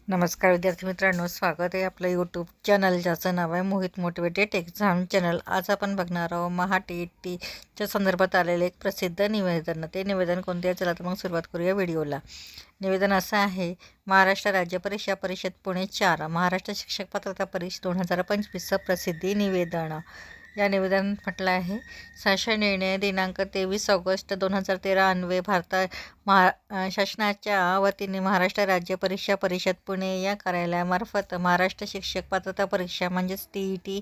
नमस्कार विद्यार्थी मित्रांनो, स्वागत आहे आपलं यूट्यूब चॅनल ज्याचं नाव आहे मोहित मोटिवेटेड एक्झाम चॅनल। आज आपण बघणार आहोत महा-टी-ई-टीच्या संदर्भात आलेले एक प्रसिद्ध निवेदन। ते निवेदन कोणते आहे, चला तर मग सुरुवात करूया व्हिडिओला। निवेदन असं आहे, महाराष्ट्र राज्य परीक्षा परिषद पुणे 4 महाराष्ट्र शिक्षक पात्रता परीक्षा 2025 प्रसिद्धी निवेदन। या निवेदनात म्हटलं आहे, शासन निर्णय दिनांक 23 ऑगस्ट 2013 अन्वये शासनाच्या वतीने महाराष्ट्र राज्य परीक्षा परिषद पुणे या कार्यालयामार्फत महाराष्ट्र शिक्षक पात्रता परीक्षा म्हणजेच टी-ई-टी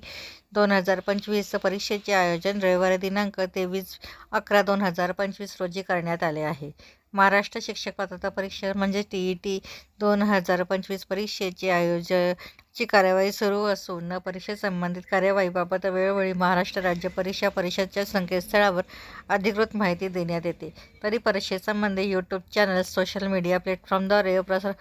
2025 परीक्षेचे आयोजन रविवारी दिनांक 23/11/2025 रोजी करण्यात आले आहे। महाराष्ट्र शिक्षक पात्रता परीक्षा म्हणजे टी-ई-टी 2025 परीक्षेचे आयोजनाची कार्यवाही सुरू असून परीक्षे संबंधित कार्यवाहीबाबत वेळोवेळी महाराष्ट्र राज्य परीक्षा परिषदच्या संकेतस्थळावर अधिकृत माहिती देण्यात येते। तरी परीक्षेसंबंधी यूट्यूब चॅनल, सोशल मीडिया प्लॅटफॉर्मद्वारे प्रसार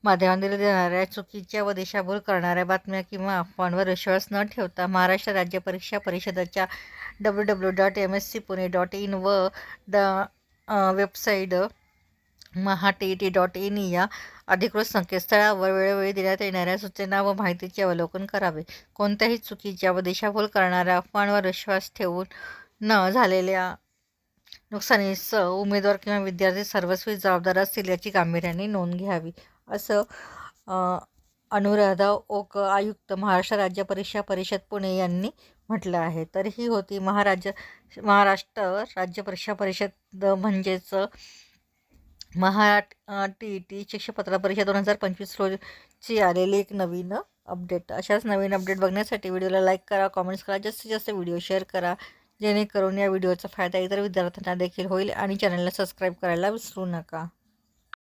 माध्यमांनी देणाऱ्या चुकीच्या व दिशाभूल करणाऱ्या बातम्या किंवा अफवांवर विश्वास न ठेवता महाराष्ट्र राज्य परीक्षा परिषदेच्या www.mscpune.in व वेबसाईट maha-टी-ई-टी.in या अधिकृत संकेतस्थळावर वेळोवेळी देण्यात येणाऱ्या सूचना व माहितीचे अवलोकन करावे। कोणत्याही चुकीच्या व दिशाभूल करणाऱ्या अफवांवर विश्वास ठेवून न झालेल्या नुकसानीस उमेदवार किंवा विद्यार्थी सर्वस्वी जबाबदार असतील याची गांभीर्याने नोंद घ्यावी, असं अनुराधा ओक, आयुक्त, महाराष्ट्र राज्य परीक्षा परिषद पुणे यांनी म्हटलं आहे। तर ही होती महाराष्ट्र राज्य परीक्षा परिषद म्हणजेच महा-टी-ई-टी शिक्षक पात्रता परीक्षा 2025 रोजी आलेली एक नवीन अपडेट। अशाच नवीन अपडेट बघण्यासाठी व्हिडिओला लाईक करा, कॉमेंट्स करा, जास्तीत जास्त व्हिडिओ शेअर करा, जेणेकरून या व्हिडिओचा फायदा इतर विद्यार्थ्यांना देखील होईल। आणि चॅनलला सबस्क्राईब करायला विसरू नका।